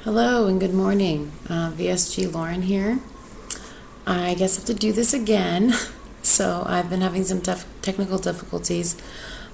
Hello and good morning. VSG Lauren here. I guess I have to do this again. So I've been having some technical difficulties.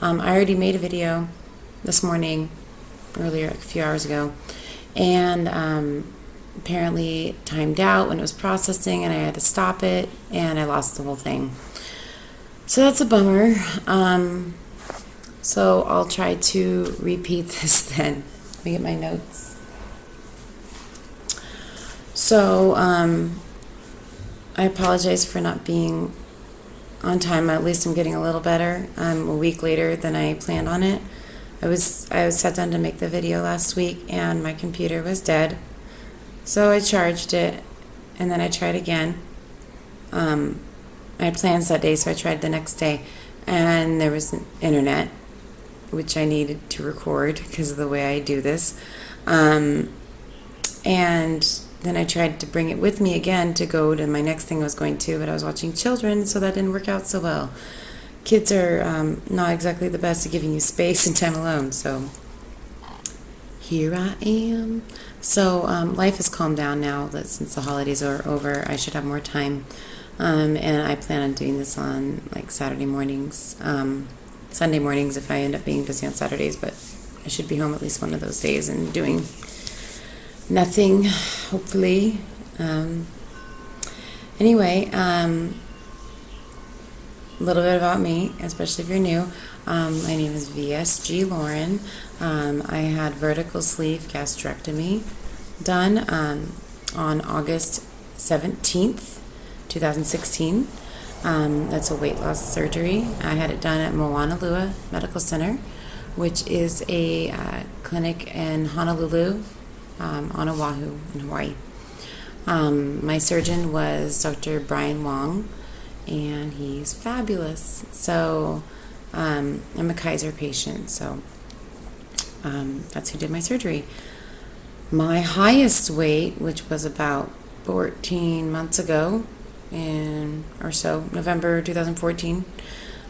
I already made a video this morning, earlier, like a few hours ago, and apparently it timed out when it was processing and I had to stop it and I lost the whole thing. So that's a bummer. So I'll try to repeat this then. Let me get my notes. So, I apologize for not being on time. At least I'm getting a little better. I'm a week later than I planned on it. I was sat down to make the video last week and my computer was dead. So I charged it and then I tried again. I had plans that day, so I tried the next day and there was an internet, which I needed to record because of the way I do this. And then I tried to bring it with me again to go to my next thing I was going to, but I was watching children, so that didn't work out so well. Kids are not exactly the best at giving you space and time alone, so here I am. So life has calmed down now that since the holidays are over. I should have more time, and I plan on doing this on like Saturday mornings, Sunday mornings if I end up being busy on Saturdays, but I should be home at least one of those days and doing nothing, hopefully. Anyway, a little bit about me, especially if you're new. My name is VSG Lauren. I had vertical sleeve gastrectomy done on August 17th, 2016. That's a weight loss surgery. I had it done at Moanalua Medical Center, which is a clinic in Honolulu, on Oahu in Hawaii. My surgeon was Dr. Brian Wong, and he's fabulous. So I'm a Kaiser patient, so that's who did my surgery. My highest weight, which was about 14 months ago, or so, November 2014,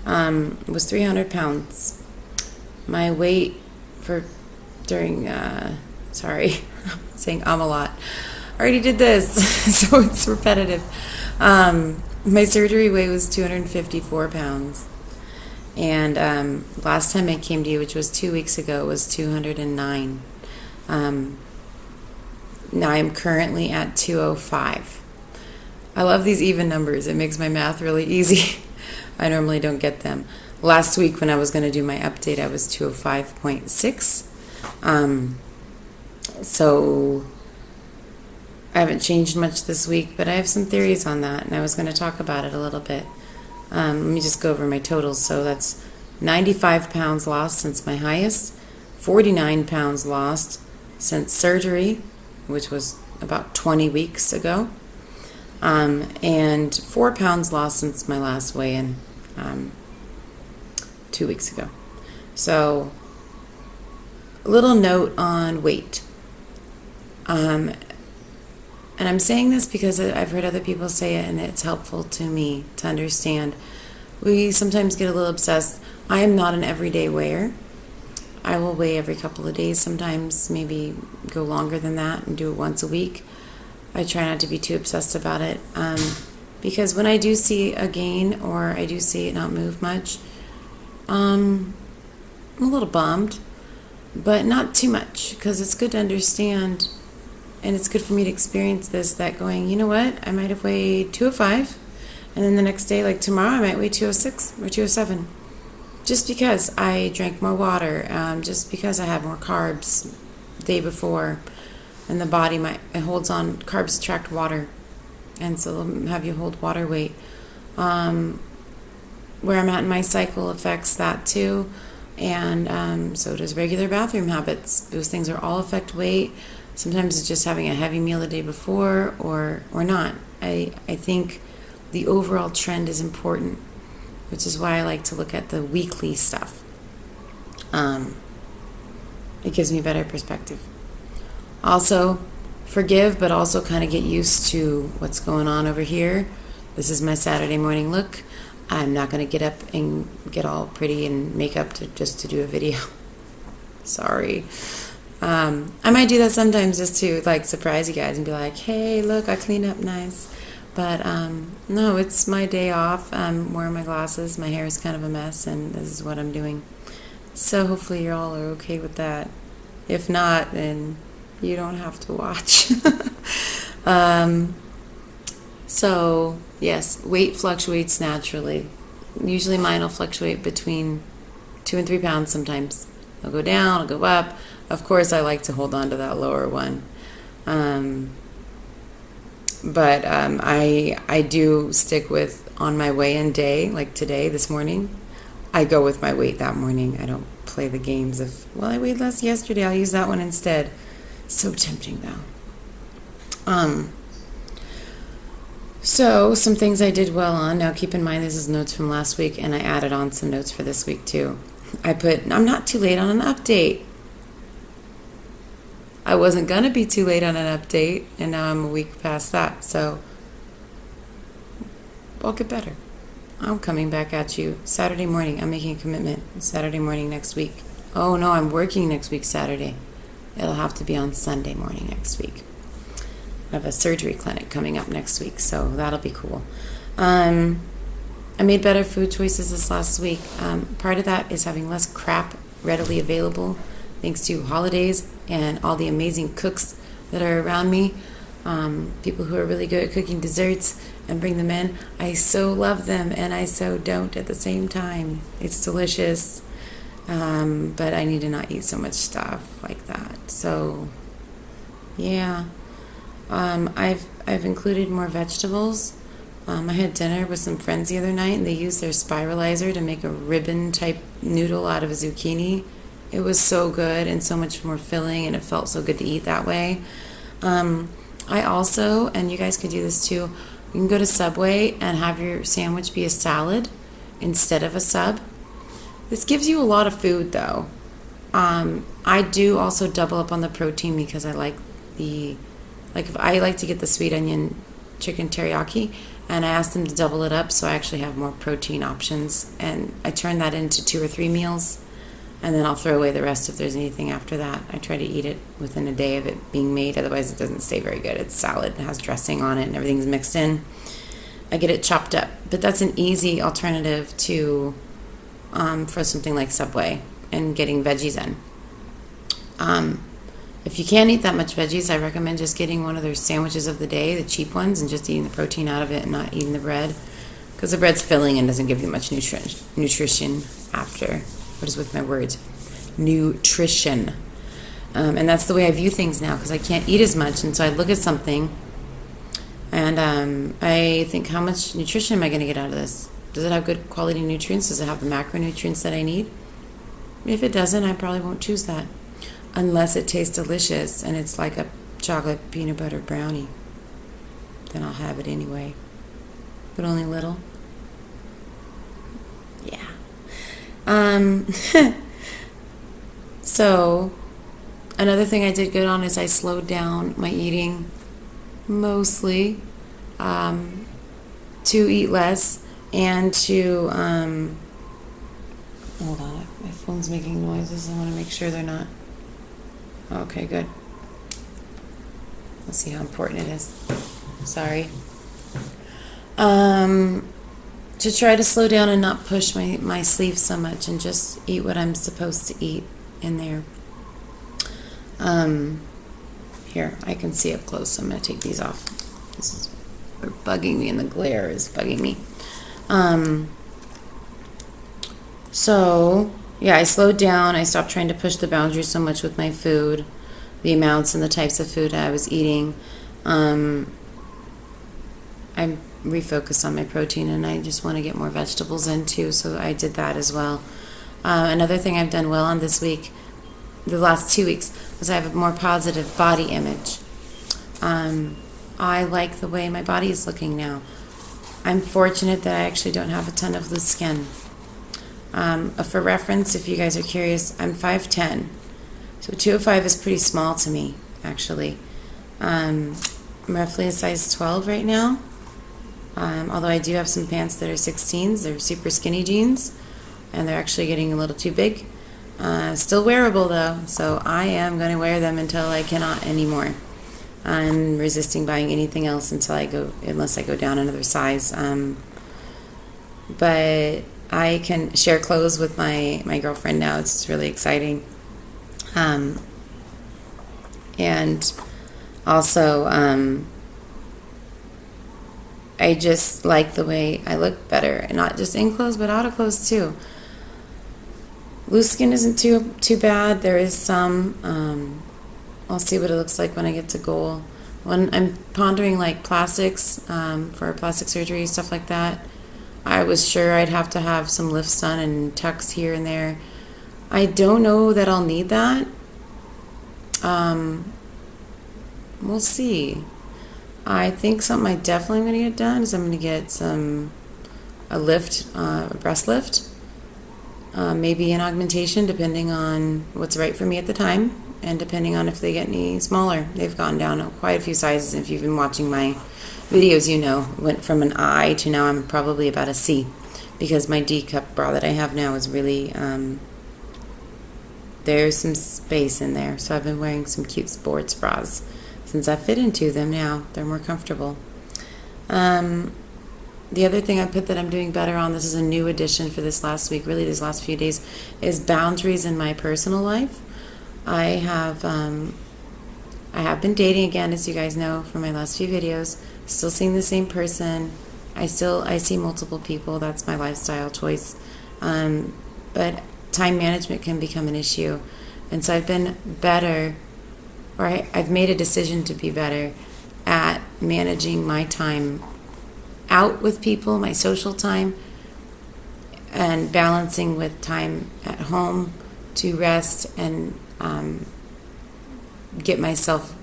was 300 pounds. My weight sorry, I'm saying a lot. I already did this, so it's repetitive. My surgery weight was 254 pounds. And last time I came to you, which was 2 weeks ago, it was 209. Now I'm currently at 205. I love these even numbers. It makes my math really easy. I normally don't get them. Last week when I was going to do my update, I was 205.6. So I haven't changed much this week, but I have some theories on that, and I was going to talk about it a little bit. Let me just go over my totals. So that's 95 pounds lost since my highest, 49 pounds lost since surgery, which was about 20 weeks ago, and 4 pounds lost since my last weigh-in 2 weeks ago. So a little note on weight. And I'm saying this because I've heard other people say it, and it's helpful to me to understand. We sometimes get a little obsessed. I am not an everyday weigher. I will weigh every couple of days, sometimes maybe go longer than that and do it once a week. I try not to be too obsessed about it, because when I do see a gain or I do see it not move much, I'm a little bummed, but not too much, because it's good to understand. And it's good for me to experience this, that going, you know what, I might have weighed 205, and then the next day, like tomorrow, I might weigh 206 or 207. Just because I drank more water, just because I had more carbs the day before, and the body, it holds on, carbs attract water, and so they'll have you hold water weight. Where I'm at in my cycle affects that too, and so does regular bathroom habits. Those things are all affect weight. Sometimes it's just having a heavy meal the day before or not. I think the overall trend is important, which is why I like to look at the weekly stuff. It gives me a better perspective. Also, forgive, but also kind of get used to what's going on over here. This is my Saturday morning look. I'm not going to get up and get all pretty and make up just to do a video. Sorry. I might do that sometimes just to like surprise you guys and be like, hey, look, I cleaned up nice. But no, it's my day off. I'm wearing my glasses. My hair is kind of a mess, and this is what I'm doing. So hopefully you all are okay with that. If not, then you don't have to watch. So, yes, weight fluctuates naturally. Usually mine will fluctuate between 2 and 3 pounds sometimes. I'll go down, I'll go up. Of course, I like to hold on to that lower one. But I do stick with on my weigh-in day, like today, this morning. I go with my weight that morning. I don't play the games of, well, I weighed less yesterday, I'll use that one instead. So tempting, though. So, some things I did well on. Now, keep in mind, this is notes from last week, and I added on some notes for this week, too. I'm not too late on an update. I wasn't going to be too late on an update, and now I'm a week past that, so I'll get better. I'm coming back at you Saturday morning. I'm making a commitment Saturday morning next week. Oh, no, I'm working next week Saturday. It'll have to be on Sunday morning next week. I have a surgery clinic coming up next week, so that'll be cool. I made better food choices this last week. Part of that is having less crap readily available, thanks to holidays and all the amazing cooks that are around me. People who are really good at cooking desserts and bring them in. I so love them, and I so don't at the same time. It's delicious, but I need to not eat so much stuff like that. So, yeah. I've included more vegetables. I had dinner with some friends the other night, and they used their spiralizer to make a ribbon-type noodle out of a zucchini. It was so good and so much more filling, and it felt so good to eat that way. I also, and you guys could do this too, you can go to Subway and have your sandwich be a salad instead of a sub. This gives you a lot of food, though. I do also double up on the protein because I like if I like to get the sweet onion chicken teriyaki, and I asked them to double it up so I actually have more protein options, and I turn that into 2 or 3 meals, and then I'll throw away the rest if there's anything after that. I try to eat it within a day of it being made, otherwise it doesn't stay very good. It's salad, it has dressing on it, and everything's mixed in. I get it chopped up, but that's an easy alternative to for something like Subway and getting veggies in. If you can't eat that much veggies, I recommend just getting one of their sandwiches of the day, the cheap ones, and just eating the protein out of it and not eating the bread, because the bread's filling and doesn't give you much nutrition after. What is with my words? Nutrition. And that's the way I view things now, because I can't eat as much, and so I look at something and I think, how much nutrition am I going to get out of this? Does it have good quality nutrients? Does it have the macronutrients that I need? If it doesn't, I probably won't choose that. Unless it tastes delicious and it's like a chocolate peanut butter brownie. Then I'll have it anyway. But only a little. Yeah. So, another thing I did good on is I slowed down my eating mostly to eat less and to, hold on, my phone's making noises. I want to make sure they're not. Okay, good. Let's see how important it is. Sorry. To try to slow down and not push my sleeve so much and just eat what I'm supposed to eat in there. Here, I can see up close, so I'm going to take these off. They're bugging me, and the glare is bugging me. So, yeah, I slowed down. I stopped trying to push the boundaries so much with my food, the amounts and the types of food I was eating. I refocused on my protein, and I just want to get more vegetables in too, so I did that as well. Another thing I've done well on this week, the last 2 weeks, was I have a more positive body image. I like the way my body is looking now. I'm fortunate that I actually don't have a ton of loose skin. For reference, if you guys are curious, I'm 5'10", so 205 is pretty small to me, actually. I'm roughly a size 12 right now, although I do have some pants that are 16s. They're super skinny jeans, and they're actually getting a little too big. Still wearable though, so I am going to wear them until I cannot anymore. I'm resisting buying anything else unless I go down another size. But I can share clothes with my girlfriend now. It's really exciting. And also, I just like the way I look better, and not just in clothes, but out of clothes too. Loose skin isn't too bad. There is some. I'll see what it looks like when I get to goal. When I'm pondering like plastics for plastic surgery, stuff like that, I was sure I'd have to have some lifts done and tucks here and there. I don't know that I'll need that. We'll see. I think something I definitely am going to get done is I'm going to get a lift, a breast lift, maybe an augmentation depending on what's right for me at the time, and depending on if they get any smaller. They've gone down quite a few sizes. If you've been watching my videos, you know, went from an I to now I'm probably about a C, because my D cup bra that I have now is really, there's some space in there. So I've been wearing some cute sports bras since I fit into them now. They're more comfortable. The other thing I put that I'm doing better on, this is a new addition for this last week, really these last few days, is boundaries in my personal life. I have been dating again, as you guys know from my last few videos. Still seeing the same person. I see multiple people. That's my lifestyle choice. But time management can become an issue. And so I've been better, or I've made a decision to be better at managing my time out with people, my social time, and balancing with time at home to rest and get myself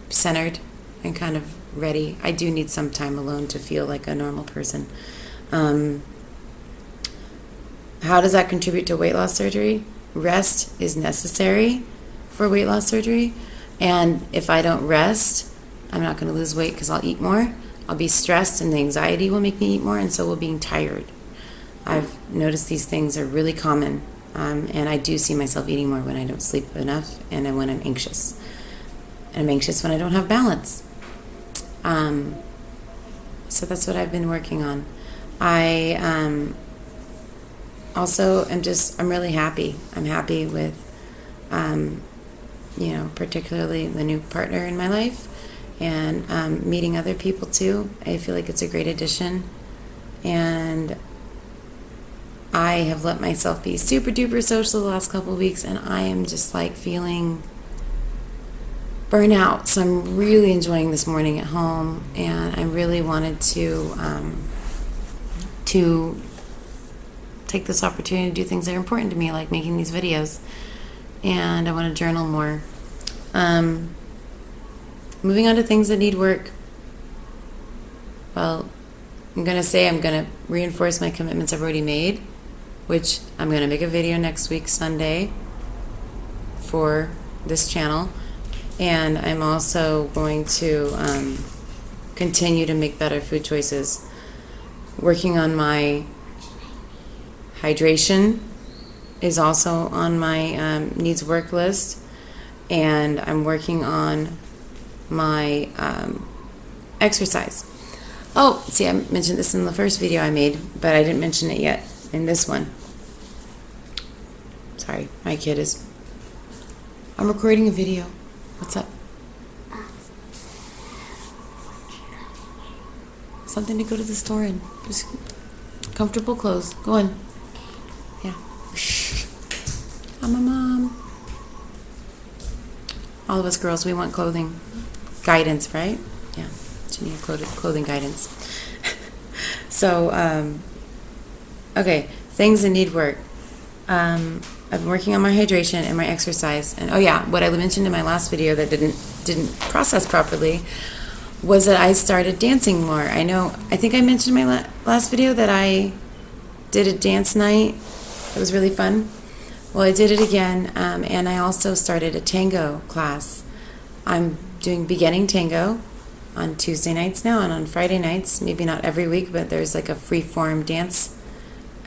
centered and kind of ready. I do need some time alone to feel like a normal person. How does that contribute to weight loss surgery? Rest is necessary for weight loss surgery. And if I don't rest, I'm not going to lose weight because I'll eat more. I'll be stressed, and the anxiety will make me eat more, and so will being tired. I've noticed these things are really common. And I do see myself eating more when I don't sleep enough and when I'm anxious. And I'm anxious when I don't have balance. So that's what I've been working on. I also I'm really happy. I'm happy with, particularly the new partner in my life, and meeting other people too. I feel like it's a great addition. And I have let myself be super duper social the last couple of weeks, and I am just like feeling burnout. So I'm really enjoying this morning at home, and I really wanted to take this opportunity to do things that are important to me, like making these videos, and I want to journal more. Moving on to things that need work. Well, I'm going to reinforce my commitments I've already made, which I'm going to make a video next week, Sunday, for this channel. And I'm also going to continue to make better food choices. Working on my hydration is also on my needs work list. And I'm working on my exercise. Oh, see, I mentioned this in the first video I made, but I didn't mention it yet in this one. Sorry, my kid is... I'm recording a video. What's up? Something to go to the store in. Just comfortable clothes. Go on. Yeah. I'm a mom. All of us girls, we want clothing guidance, right? Yeah. You need clothing guidance. So, okay, things that need work. I've been working on my hydration and my exercise. And what I mentioned in my last video that didn't process properly was that I started dancing more. I think I mentioned in my last video that I did a dance night. It was really fun. Well, I did it again, and I also started a tango class. I'm doing beginning tango on Tuesday nights now, and on Friday nights, maybe not every week, but there's like a free form dance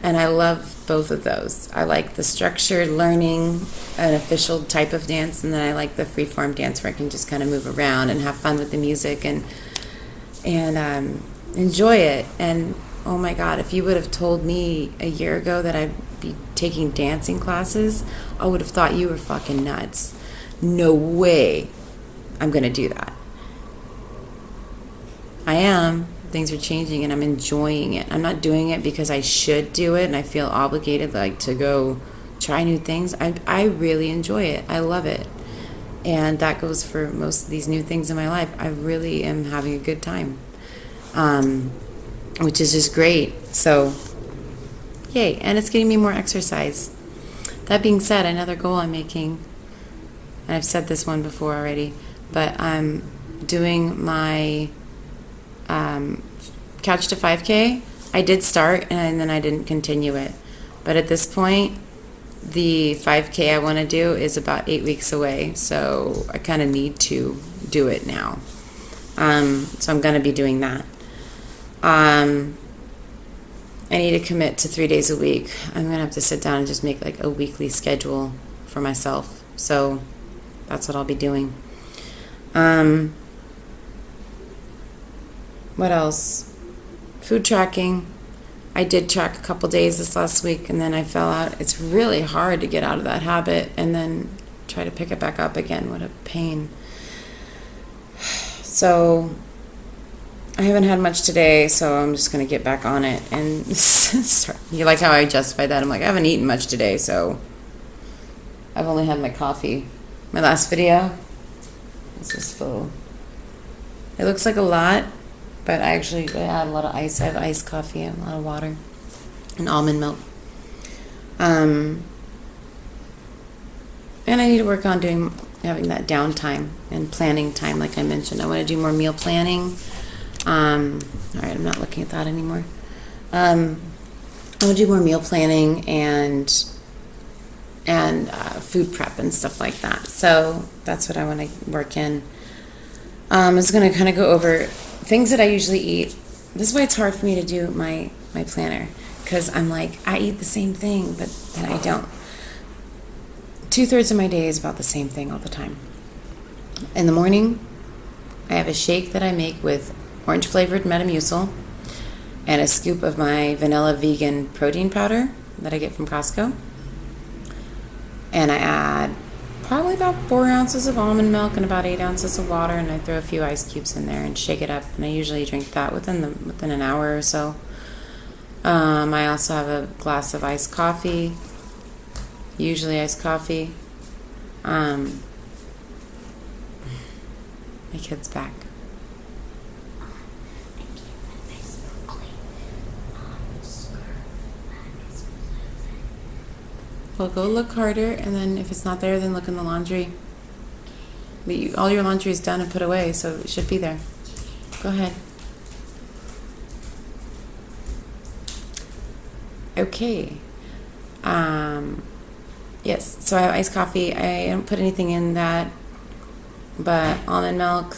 And I love both of those. I like the structured learning, an official type of dance, and then I like the free-form dance where I can just kind of move around and have fun with the music and enjoy it. And oh my God, if you would have told me a year ago that I'd be taking dancing classes, I would have thought you were fucking nuts. No way I'm going to do that. I am. Things are changing and I'm enjoying it. I'm not doing it because I should do it and I feel obligated like to go try new things. I really enjoy it. I love it. And that goes for most of these new things in my life. I really am having a good time, which is just great. So, yay. And it's getting me more exercise. That being said, another goal I'm making, and I've said this one before already, but I'm doing my Couch to 5K. I did start and then I didn't continue it. But at this point, the 5K I want to do is about 8 weeks away. So I kind of need to do it now. So I'm going to be doing that. I need to commit to 3 days a week. I'm going to have to sit down and just make like a weekly schedule for myself. So that's what I'll be doing. What else? Food tracking. I did track a couple days this last week and then I fell out. It's really hard to get out of that habit and then try to pick it back up again. What a pain. So I haven't had much today, so I'm just going to get back on it and start. You like how I justify that? I'm like, I haven't eaten much today, so I've only had my coffee. My last video, this is full. It looks like a lot, but I add a lot of ice. I have iced coffee and a lot of water and almond milk. And I need to work on having that downtime and planning time, like I mentioned. I want to do more meal planning. All right, I'm not looking at that anymore. I want to do more meal planning and food prep and stuff like that. So that's what I want to work in. I'm just going to kind of go over things that I usually eat. This is why it's hard for me to do my planner, because I'm like, I eat the same thing, but then I don't. 2/3 of my day is about the same thing all the time. In the morning, I have a shake that I make with orange-flavored Metamucil and a scoop of my vanilla vegan protein powder that I get from Costco. And I add probably about 4 ounces of almond milk and about 8 ounces of water, and I throw a few ice cubes in there and shake it up. And I usually drink that within an hour or so. I also have a glass of iced coffee, usually iced coffee. My kid's back. Well, go look harder, and then if it's not there, then look in the laundry. But all your laundry is done and put away, so it should be there. Go ahead. Okay. Yes, so I have iced coffee. I don't put anything in that, but almond milk,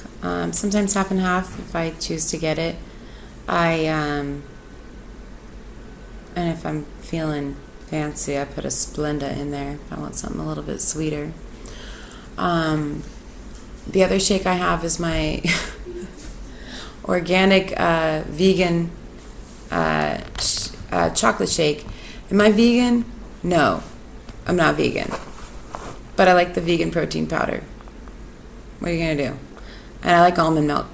sometimes half and half if I choose to get it. And if I'm feeling fancy, I put a Splenda in there if I want something a little bit sweeter. The other shake I have is my organic vegan chocolate shake. Am I vegan? No, I'm not vegan. But I like the vegan protein powder. What are you going to do? And I like almond milk.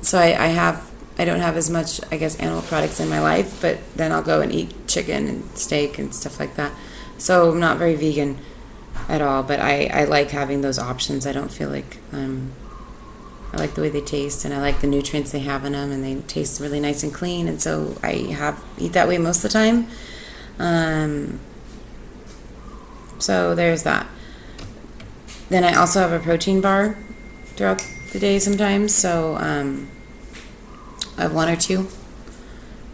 So I don't have as much, I guess, animal products in my life, but then I'll go and eat chicken and steak and stuff like that. So I'm not very vegan at all, but I like having those options. I don't feel like, I like the way they taste, and I like the nutrients they have in them, and they taste really nice and clean, and so I eat that way most of the time. So there's that. Then I also have a protein bar throughout the day sometimes, so I have 1 or 2.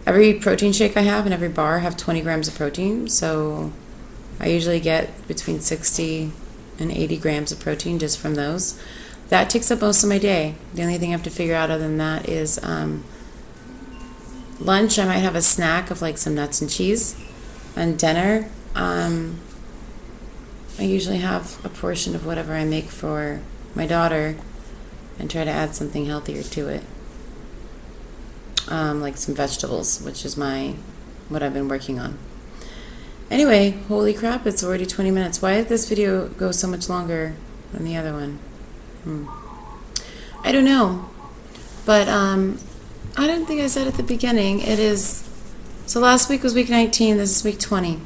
Every protein shake I have and every bar have 20 grams of protein, so I usually get between 60 and 80 grams of protein just from those. That takes up most of my day. The only thing I have to figure out other than that is lunch. I might have a snack of like some nuts and cheese, And dinner, I usually have a portion of whatever I make for my daughter and try to add something healthier to it. Like some vegetables, which is what I've been working on. Anyway, holy crap, it's already 20 minutes. Why did this video go so much longer than the other one? I don't know. But I don't think I said at the beginning. So last week was week 19, this is week 20.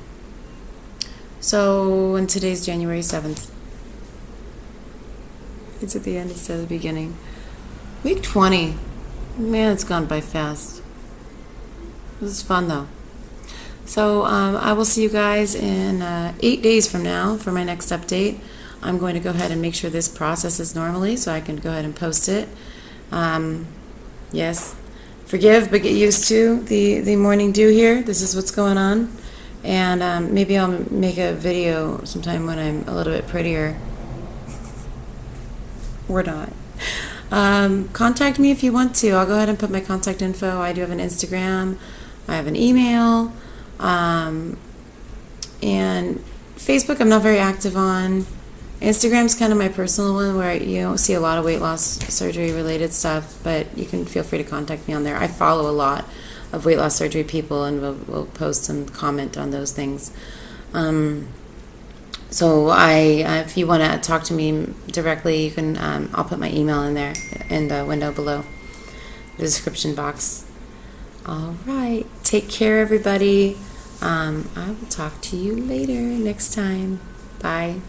So, and today's January 7th. It's at the end instead of the beginning. Week 20. Man, it's gone by fast. This is fun though. So I will see you guys in 8 days from now for my next update. I'm going to go ahead and make sure this processes normally so I can go ahead and post it. Yes, forgive but get used to the morning dew here. This is what's going on. And maybe I'll make a video sometime when I'm a little bit prettier. Or not. Contact me if you want to. I'll go ahead and put my contact info. I do have an Instagram. I have an email. And Facebook I'm not very active on. Instagram's kind of my personal one where you don't see a lot of weight loss surgery related stuff, but you can feel free to contact me on there. I follow a lot of weight loss surgery people and will post and comment on those things. So if you want to talk to me directly, you can. I'll put my email in there in the window below, the description box. All right, take care, everybody. I will talk to you later next time. Bye.